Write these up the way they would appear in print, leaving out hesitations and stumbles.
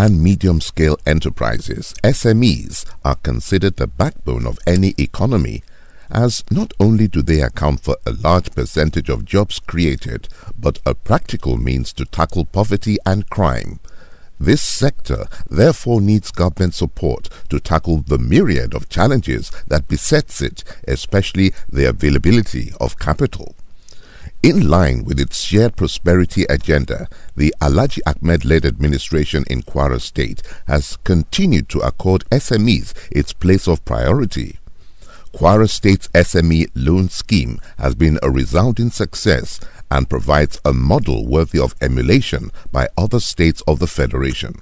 and medium-scale enterprises, SMEs, are considered the backbone of any economy, as not only do they account for a large percentage of jobs created, but a practical means to tackle poverty and crime. This sector therefore needs government support to tackle the myriad of challenges that besets it, especially the availability of capital. In line with its shared prosperity agenda, the Alhaji Ahmed-led administration in Kwara State has continued to accord SMEs its place of priority. Kwara State's SME loan scheme has been a resounding success and provides a model worthy of emulation by other states of the Federation.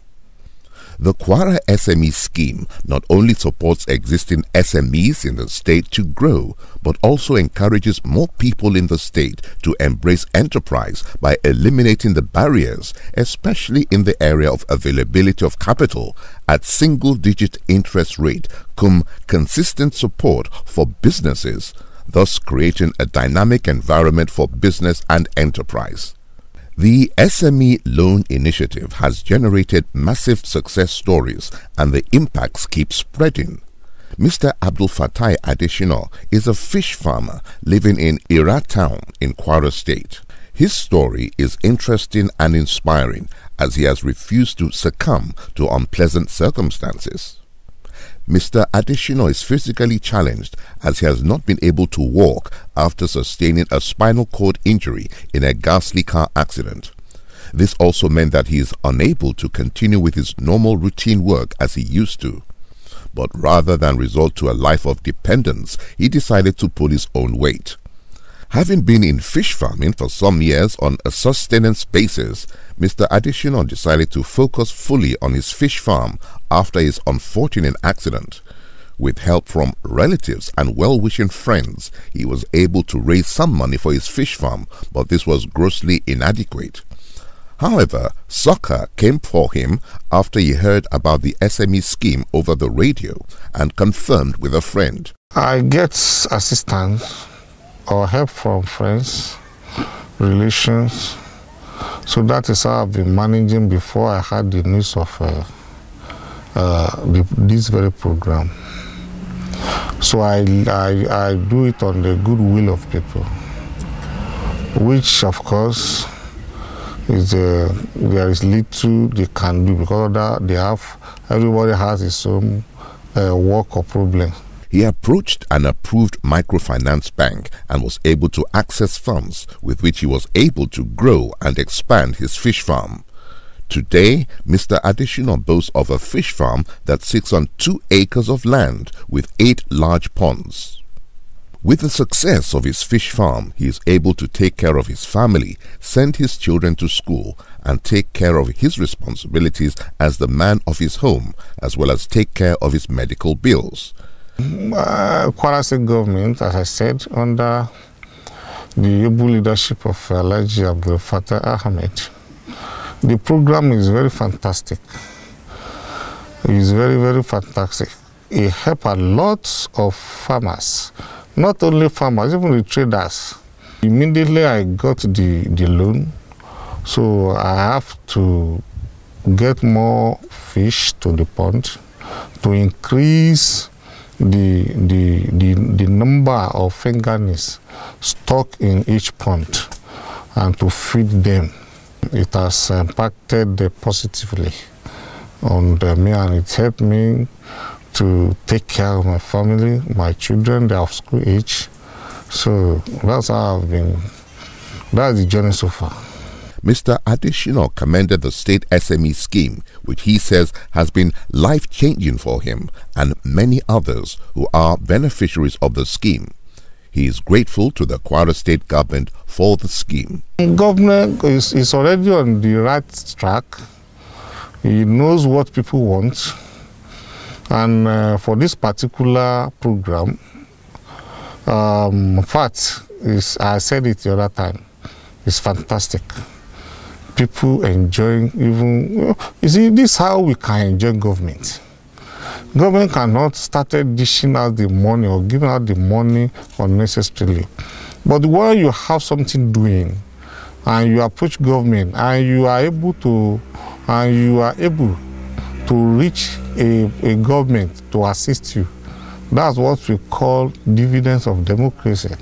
The Kwara SME scheme not only supports existing SMEs in the state to grow, but also encourages more people in the state to embrace enterprise by eliminating the barriers, especially in the area of availability of capital at single-digit interest rate, cum consistent support for businesses, thus creating a dynamic environment for business and enterprise. The SME Loan Initiative has generated massive success stories and the impacts keep spreading. Mr. Abdul Fatai Adeshino is a fish farmer living in Ira town in Kwara State. His story is interesting and inspiring as he has refused to succumb to unpleasant circumstances. Mr. Adeshino is physically challenged as he has not been able to walk after sustaining a spinal cord injury in a ghastly car accident. This also meant that he is unable to continue with his normal routine work as he used to. But rather than resort to a life of dependence, he decided to pull his own weight. Having been in fish farming for some years on a sustenance basis, Mr. Adeshino decided to focus fully on his fish farm after his unfortunate accident. With help from relatives and well-wishing friends, he was able to raise some money for his fish farm, but this was grossly inadequate. However, succor came for him after he heard about the SME scheme over the radio and confirmed with a friend. I get assistance or help from friends, relations. So that is how I've been managing before I had the news of this very program. So I do it on the goodwill of people, which of course is there is little they can do because everybody has his own work or problem. He approached an approved microfinance bank and was able to access funds with which he was able to grow and expand his fish farm. Today, Mr. Adeshino boasts of a fish farm that sits on 2 acres of land with 8 large ponds. With the success of his fish farm, he is able to take care of his family, send his children to school, and take care of his responsibilities as the man of his home, as well as take care of his medical bills. Kwara State government, as I said, under the able leadership of Alhaji Abdul Fatai Ahmed, the program is very fantastic. It is very, very fantastic. It helped a lot of farmers, not only farmers, even the traders. Immediately I got the loan, so I have to get more fish to the pond to increase the number of fingerlings stock in each pond and to feed them. It has impacted positively on me, and it helped me to take care of my family, my children. They are of school age. So that's how I've been, that's the journey so far. Mr. Adeshino commended the state SME scheme, which he says has been life-changing for him and many others who are beneficiaries of the scheme. He is grateful to the Kwara State government for the scheme. The government is already on the right track. He knows what people want. And for this particular program, in fact, I said it the other time, it's fantastic. People enjoying even, you see, this is how we can enjoy government. Government cannot start dishing out the money or giving out the money unnecessarily. But when you have something doing and you approach government and you are able to reach a government to assist you. That's what we call dividends of democracy.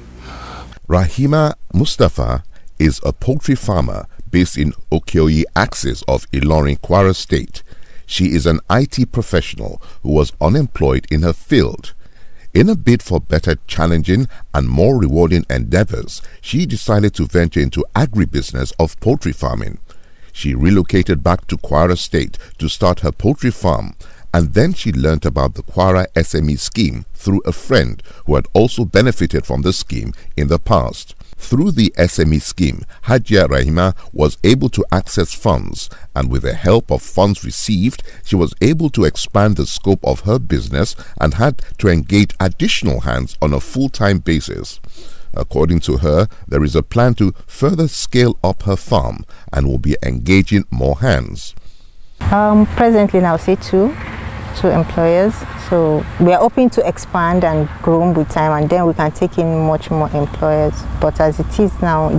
Rahima Mustafa is a poultry farmer based in Okioyi axis of Ilorin, Kwara State. She is an IT professional who was unemployed in her field. In a bid for better challenging and more rewarding endeavors, she decided to venture into agribusiness of poultry farming. She relocated back to Kwara State to start her poultry farm, and then she learnt about the Kwara SME scheme through a friend who had also benefited from the scheme in the past. Through the SME scheme, Hajia Rahima was able to access funds, and with the help of funds received, she was able to expand the scope of her business and had to engage additional hands on a full-time basis. According to her, there is a plan to further scale up her farm and will be engaging more hands. Presently now, say two employers. So we are hoping to expand and grow with time, and then we can take in much more employers. But as it is now,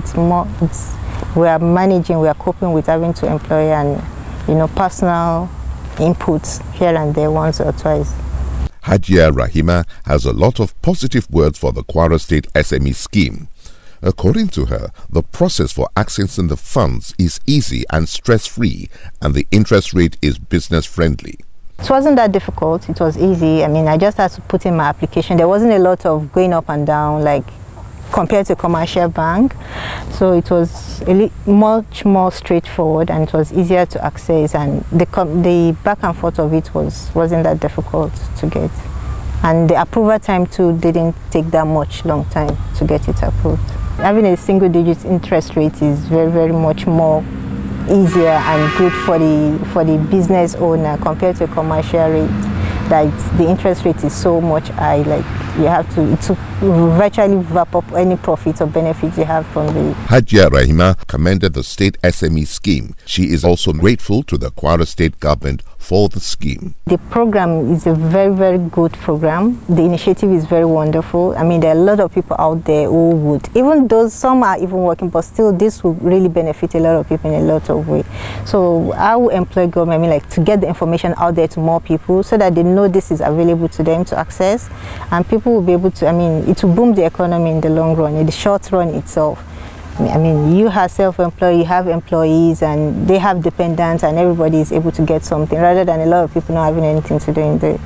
we are managing, we are coping with having to employ and personal inputs here and there once or twice. Hajia Rahima has a lot of positive words for the Kwara State SME scheme. According to her, the process for accessing the funds is easy and stress-free, and the interest rate is business-friendly. It wasn't that difficult. It was easy. I mean, I just had to put in my application. There wasn't a lot of going up and down like compared to a commercial bank. So it was much more straightforward, and it was easier to access, and the back and forth of it wasn't that difficult to get. And the approval time too didn't take that long time to get it approved. Having a single-digit interest rate is very, very much more easier and good for the business owner compared to a commercial rate. That the interest rate is so much high, like you have to virtually wrap up any profit or benefits you have from the. Hajia Rahima commended the state SME scheme. She is also grateful to the Kwara State government for the scheme. The program is a very, very good program. The initiative is very wonderful. I mean, there are a lot of people out there who would, even though some are even working, but still this will really benefit a lot of people in a lot of ways. So I will employ government, I mean, like to get the information out there to more people so that they know this is available to them to access, and people will be able to, I mean, it will boom the economy in the long run, in the short run itself. I mean, you are self-employed, you have employees, and they have dependents, and everybody is able to get something, rather than a lot of people not having anything to do in there.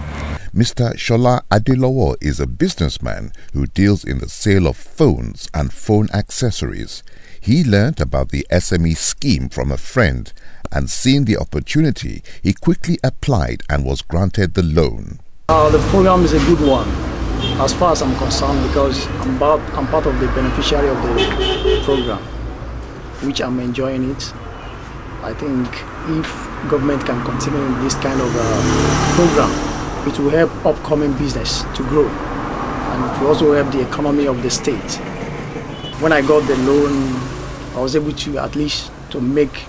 Mr. Shola Adelowo is a businessman who deals in the sale of phones and phone accessories. He learnt about the SME scheme from a friend, and seeing the opportunity, he quickly applied and was granted the loan. The program is a good one, as far as I'm concerned, because I'm part of the beneficiary of the program, which I'm enjoying it. I think if government can continue this kind of program, it will help upcoming business to grow, and it will also help the economy of the state. When I got the loan, I was able to at least to make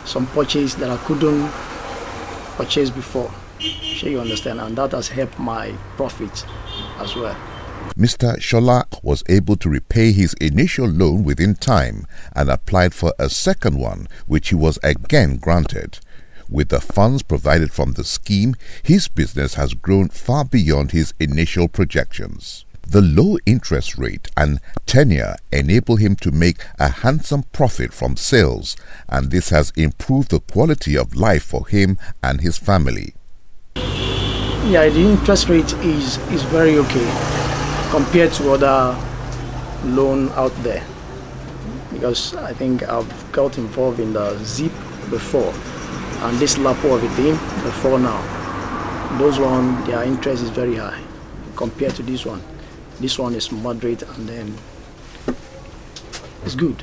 some purchase that I couldn't purchase before. Sure, you understand, and that has helped my profit as well. Mr. Shola was able to repay his initial loan within time and applied for a second one, which he was again granted. With the funds provided from the scheme, his business has grown far beyond his initial projections. The low interest rate and tenure enable him to make a handsome profit from sales, and this has improved the quality of life for him and his family. Yeah, the interest rate is very okay compared to other loan out there, because I think I've got involved in the ZIP before and this LAPO everything before now. Those one, their interest is very high compared to this one. This one is moderate, and then it's good.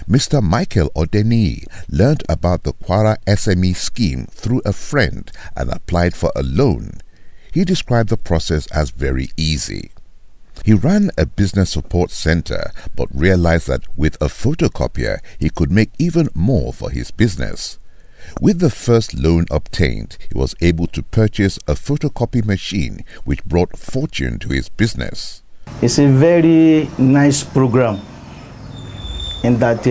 Mr. Michael Odeni learned about the Kwara SME scheme through a friend and applied for a loan. He described the process as very easy. He ran a business support center but realized that with a photocopier he could make even more for his business. With the first loan obtained, he was able to purchase a photocopy machine which brought fortune to his business. It's a very nice program in that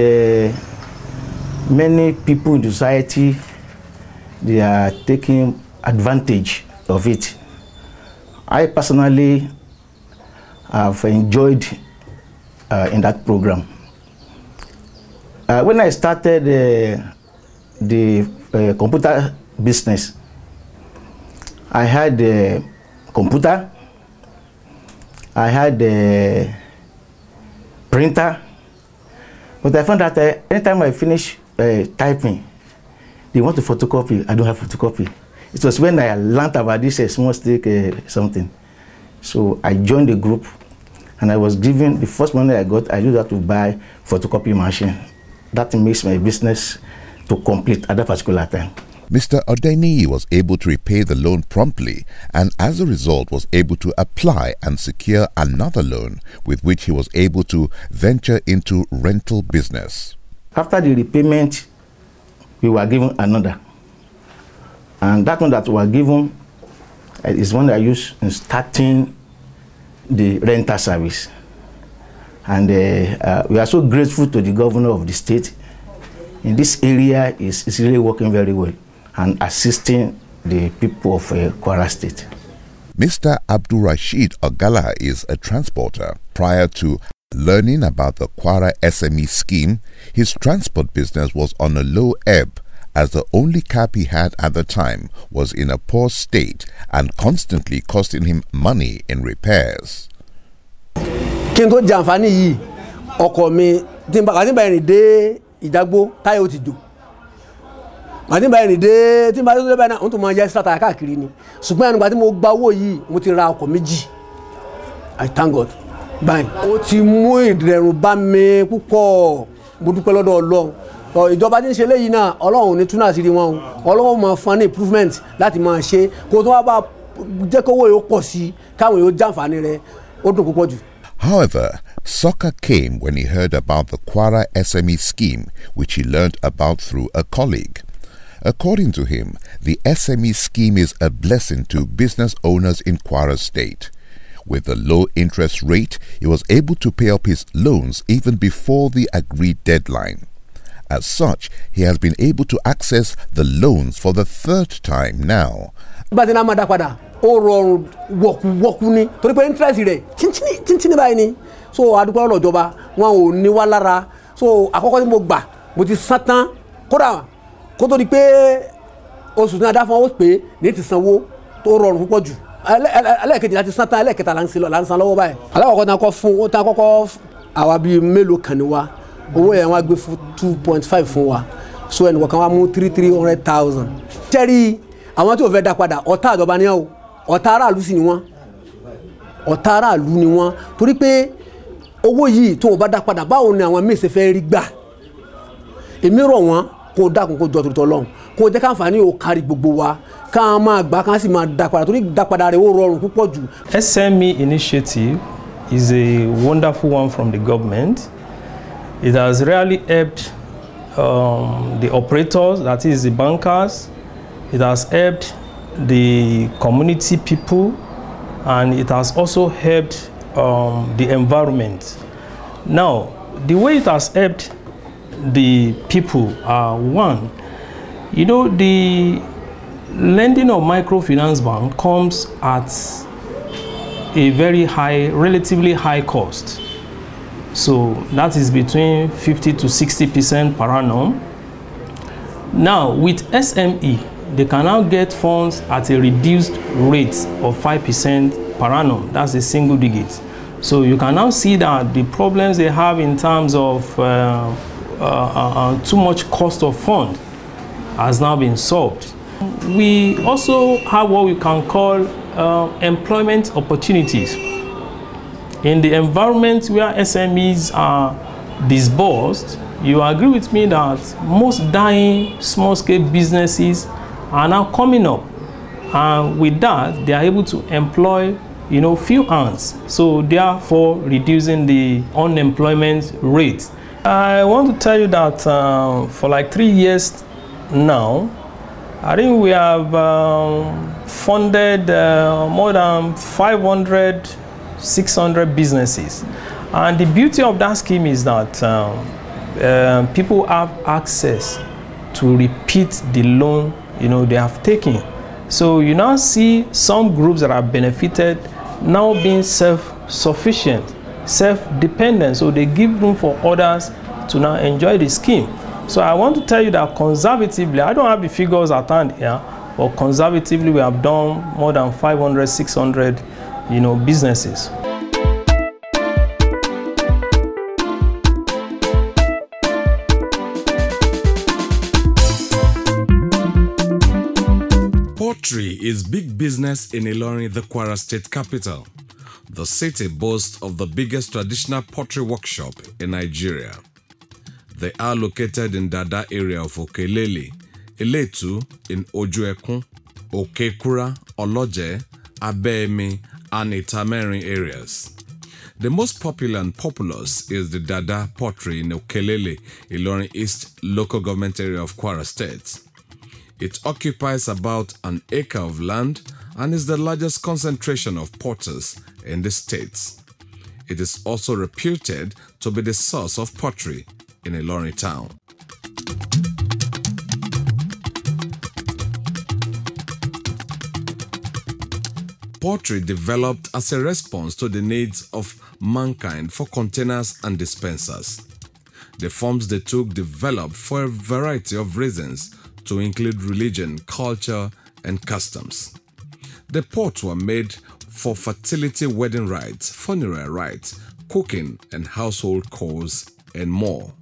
many people in society they are taking advantage of it. I personally have enjoyed in that program. When I started the computer business, I had a computer, I had a printer, but I found that anytime I finish typing, they want to photocopy. I don't have photocopy. It was when I learned about this small stick something. So I joined the group, and I was given the first money I got. I used that to buy photocopy machine. That makes my business to complete at that particular time. Mr. Odeni was able to repay the loan promptly and as a result was able to apply and secure another loan with which he was able to venture into rental business. After the repayment, we were given another. And that one that we were given is one that I used in starting the rental service. And we are so grateful to the governor of the state. In this area, is really working very well and assisting the people of Kwara State. Mr. Abdul Rashid Ogala is a transporter. Prior to learning about the Kwara SME scheme, his transport business was on a low ebb as the only cab he had at the time was in a poor state and constantly costing him money in repairs. Kingo Janfani yi ọkọ mi tin ba rin de Ìdágbó táyé ó ti jò. Màdí bá rin de tin ba so ba na on tún máa jẹ strata káàkiri ni. Ṣùgbọ́n nígbà tí mo gba owó yìí mo ti ra ọkọ̀ méjì. I thank God. Báyìí ó ti mú ìdẹ̀rùn bá mi púpọ̀. Mo dúpẹ́ lọ́dọ̀ Ọlọ́run. Ìjọba tí ń ṣe léyìí náà Ọlọ́run ní tún àṣírí wọn o. Ọlọ́run máa fún ní improvement láti máa ṣe kó tó wá bá jẹ́ kó owó yóò pọ̀ sí káwọn yóò jàǹfààní rẹ̀ ó dùn púpọ̀ jù. However, succor came when he heard about the Kwara SME scheme, which he learned about through a colleague. According to him, the SME scheme is a blessing to business owners in Kwara State. With the low interest rate, he was able to pay up his loans even before the agreed deadline. As such, he has been able to access the loans for the third time now. Ó rọrùn wọ̀kú ní torí pé interest rẹ̀ tíntínní báyìí ni so adúpẹ́ lọ́dọ̀ ìjọba wọn ò ní wá lára so àkọ́kọ́ tí mo gbà mo ti san tán kódà kó tó di pé oṣù tí a dá fún ọ pé ní ti sanwó tó rọrùn púpọ̀ jù ẹlẹ́ẹ̀kejì láti san tán ẹlẹ́ẹ̀kẹta là ń san lọ́wọ́ báyìí alákọ̀ọ́kọ́ tí a kọ́ fún ó tí a kọ́kọ́ àwa bíi mélòó kan ní wa owó yẹn wá gbé fún 2.5 fún wa so ẹnì kọ̀ọ̀kan wa mú 300,000 tẹ́rí àwọn tí ò fẹ́ dá padà ọ̀tá ìjọba ni ọ́ ọ̀tá aráàlú sì ni wọ́n ọ̀tá aráàlú ni wọ́n torí pé owó yìí tó bá dá padà báwo ni àwọn míì ṣe fẹ́ rí gbà èmi rọ̀ wọ́n kó dákun kó jọ torítọ́ lọ́hùn kó jẹ́ káǹfààní ò kárí gbogbo wa ká máa gbà ká sì máa dá padà torí dá padà rẹ̀ ó rọrùn púpọ̀ jù. SME initiative is a wonderful one from the government. It has really helped the operators, that is the bankers. It has helped the community people, and it has also helped the environment. Now, the way it has helped the people are one, you know, the lending of microfinance bank comes at a very high, relatively high cost. So that is between 50 to 60% per annum. Now, with SME, they can now get funds at a reduced rate of 5% per annum. That's a single digit. So you can now see that the problems they have in terms of too much cost of fund has now been solved. We also have what we can call employment opportunities. In the environment where SMEs are disbursed, you agree with me that most dying small-scale businesses are now coming up, and with that they are able to employ, you know, few hands, so therefore reducing the unemployment rate. I want to tell you that for like 3 years now, I think we have funded more than 500, 600 businesses, and the beauty of that scheme is that people have access to repeat the loan they have taken. So you now see some groups that are benefited now being self-sufficient, self-dependent. So they give room for others to now enjoy the scheme. So I want to tell you that conservatively, I don't have the figures at hand here, but conservatively we have done more than 500, 600, businesses. Pottery is big business in Ilorin, the Kwara State capital. The city boasts of the biggest traditional pottery workshop in Nigeria. They are located in Dada area of Okelele, Iletu in Ojuekun, Okekura, Oloje, Abemi, and Itamerin areas. The most popular and populous is the Dada pottery in Okelele, Ilorin East local government area of Kwara State. It occupies about an acre of land and is the largest concentration of potters in the state. It is also reputed to be the source of pottery in Ilorin town. Pottery developed as a response to the needs of mankind for containers and dispensers. The forms they took developed for a variety of reasons, to include religion, culture, and customs. The pots were made for fertility wedding rites, funeral rites, cooking and household chores, and more.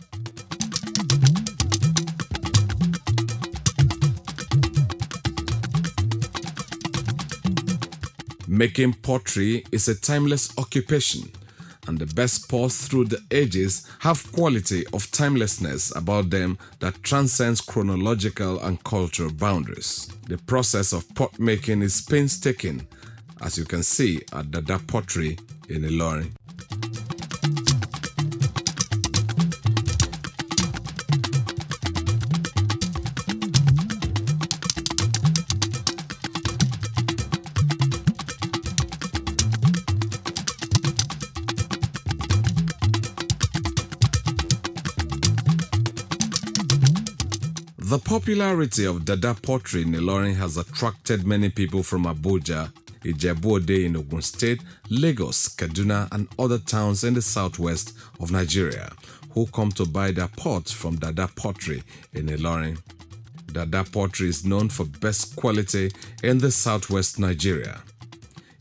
Making pottery is a timeless occupation, and the best pots through the ages have quality of timelessness about them that transcends chronological and cultural boundaries. The process of pot making is painstaking, as you can see at Dada Pottery in Ilorin. The popularity of Dada pottery in Ilorin has attracted many people from Abuja, Ijebu-Ode in Ogun State, Lagos, Kaduna, and other towns in the southwest of Nigeria, who come to buy their pots from Dada pottery in Ilorin. Dada pottery is known for best quality in the southwest Nigeria.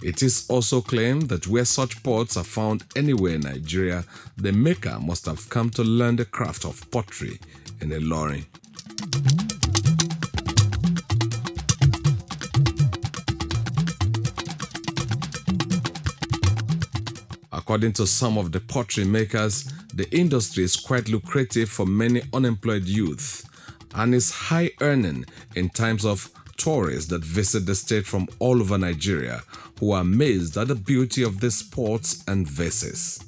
It is also claimed that where such pots are found anywhere in Nigeria, the maker must have come to learn the craft of pottery in Ilorin. According to some of the pottery makers, the industry is quite lucrative for many unemployed youth and is high earning in times of tourists that visit the state from all over Nigeria who are amazed at the beauty of these pots and vases.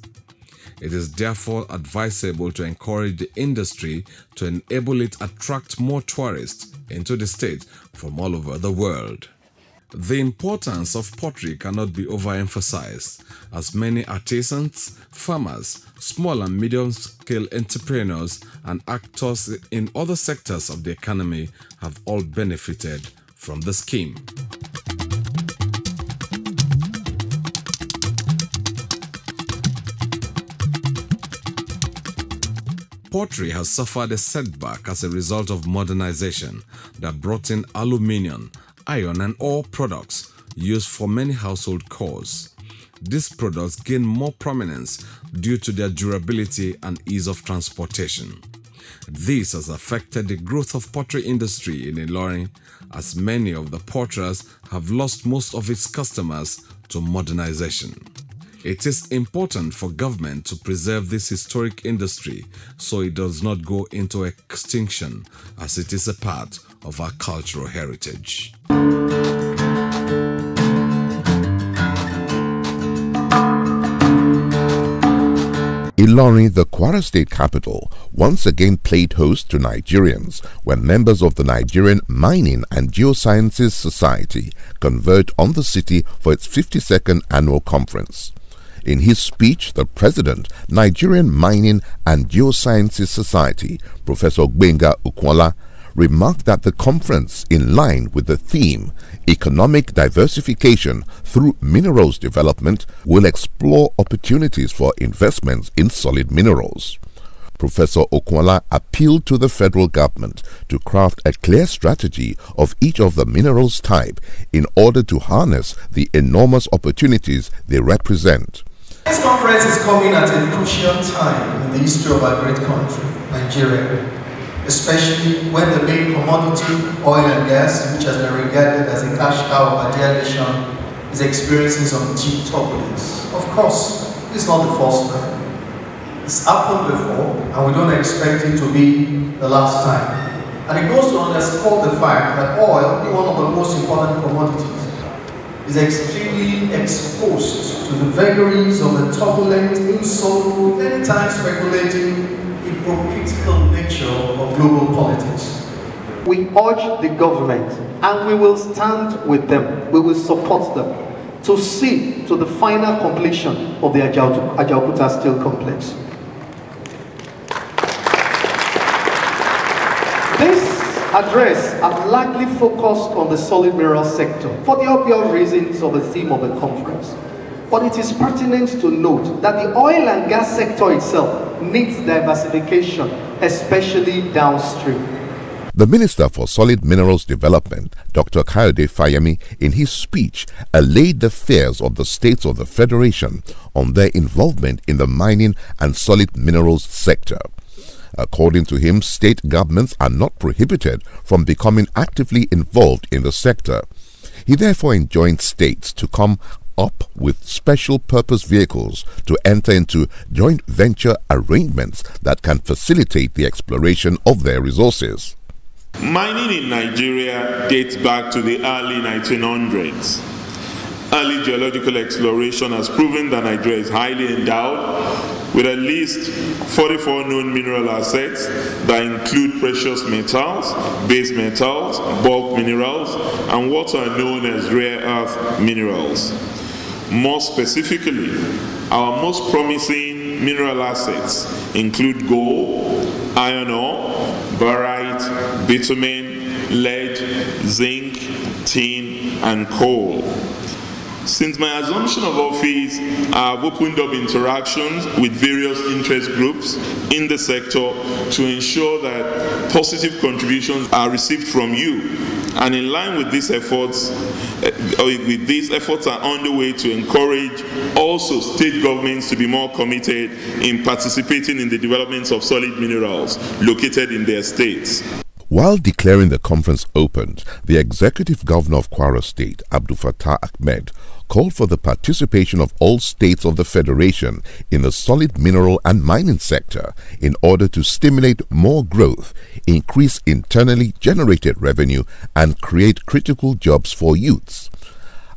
It is therefore advisable to encourage the industry to enable it attract more tourists into the state from all over the world. The importance of pottery cannot be overemphasized, as many artisans, farmers, small and medium-scale entrepreneurs, and actors in other sectors of the economy have all benefited from the scheme. Pottery has suffered a setback as a result of modernization that brought in aluminium, iron and ore products used for many household chores. These products gain more prominence due to their durability and ease of transportation. This has affected the growth of pottery industry in Ilorin, as many of the potters have lost most of its customers to modernization. It is important for government to preserve this historic industry so it does not go into extinction, as it is a part of our cultural heritage. Ilorin, the Kwara State capital, once again played host to Nigerians when members of the Nigerian Mining and Geosciences Society converged on the city for its 52nd annual conference. In his speech, the president, Nigerian Mining and Geosciences Society, Professor Gbenga Ukwola, remarked that the conference, in line with the theme Economic Diversification Through Minerals Development, will explore opportunities for investments in solid minerals. Professor Okwala appealed to the federal government to craft a clear strategy of each of the minerals type in order to harness the enormous opportunities they represent. This conference is coming at a crucial time in the history of our great country, Nigeria, especially when the main commodity, oil and gas, which has been regarded as a cash cow of our dear nation, is experiencing some deep turbulence. Of course, it's not the first time. It's happened before, and we don't expect it to be the last time. And it goes to underscore the fact that oil, one of the most important commodities, is extremely exposed to the vagaries of the turbulent, insoluble, many times speculating, hypocritical nature of global politics. We urge the government, and we will stand with them, we will support them, to see to the final completion of the Ajaokuta Steel Complex. This address have largely focused on the solid mineral sector for the obvious reasons of the theme of the conference. But it is pertinent to note that the oil and gas sector itself needs diversification, especially downstream. The Minister for Solid Minerals Development, Dr. Kayode Fayemi, in his speech, allayed the fears of the states of the Federation on their involvement in the mining and solid minerals sector. According to him, state governments are not prohibited from becoming actively involved in the sector. He therefore enjoined states to come up with special purpose vehicles to enter into joint venture arrangements that can facilitate the exploration of their resources. Mining in Nigeria dates back to the early 1900s. Early geological exploration has proven that Nigeria is highly endowed with at least 44 known mineral assets that include precious metals, base metals, bulk minerals, and what are known as rare earth minerals. More specifically, our most promising mineral assets include gold, iron ore, barite, bitumen, lead, zinc, tin, and coal. Since my assumption of office, I have opened up interactions with various interest groups in the sector to ensure that positive contributions are received from you. And in line with these efforts, are underway to encourage also state governments to be more committed in participating in the development of solid minerals located in their states. While declaring the conference opened, the Executive Governor of Kwara State, Abdul Fattah Ahmed, called for the participation of all states of the Federation in the solid mineral and mining sector in order to stimulate more growth, increase internally generated revenue, and create critical jobs for youths.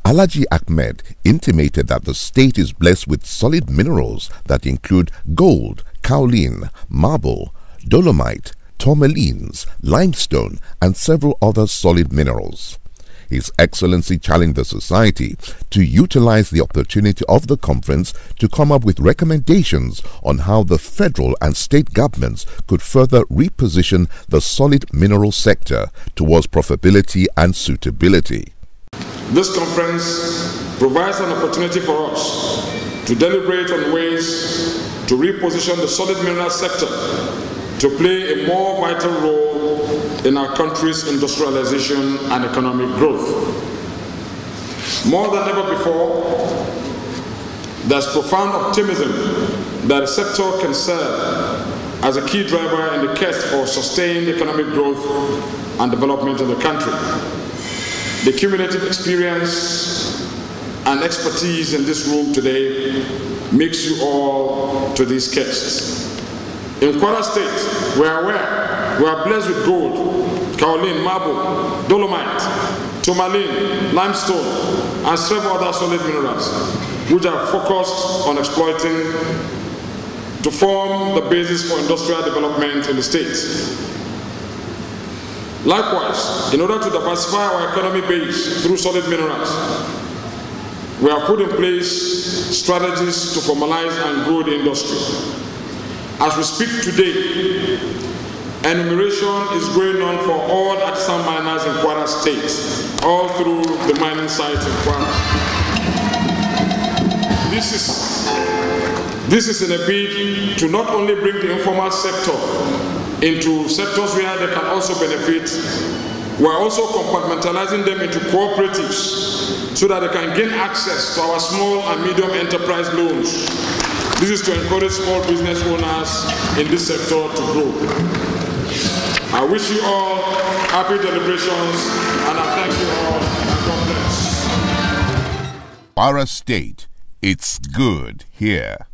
Alhaji Ahmed intimated that the state is blessed with solid minerals that include gold, kaolin, marble, dolomite, tourmalines, limestone, and several other solid minerals. His Excellency challenged the society to utilize the opportunity of the conference to come up with recommendations on how the federal and state governments could further reposition the solid mineral sector towards profitability and suitability. This conference provides an opportunity for us to deliberate on ways to reposition the solid mineral sector to play a more vital role in our country's industrialization and economic growth. More than ever before, there's profound optimism that the sector can serve as a key driver in the quest for sustained economic growth and development of the country. The cumulative experience and expertise in this room today makes you all to these quests. In Kwara State, we are blessed with gold, kaolin, marble, dolomite, tourmaline, limestone, and several other solid minerals, which are focused on exploiting to form the basis for industrial development in the state. Likewise, in order to diversify our economy base through solid minerals, we have put in place strategies to formalize and grow the industry. As we speak today, Enumeration is going on for all artisan miners in Kwara State, all through the mining sites in Kwara. This is in a bid to not only bring the informal sector into sectors where they can also benefit, we are also compartmentalizing them into cooperatives so that they can gain access to our small and medium enterprise loans. This is to encourage small business owners in this sector to grow. I wish you all happy deliberations, and I thank you all, and God bless. Kwara State, it's good here.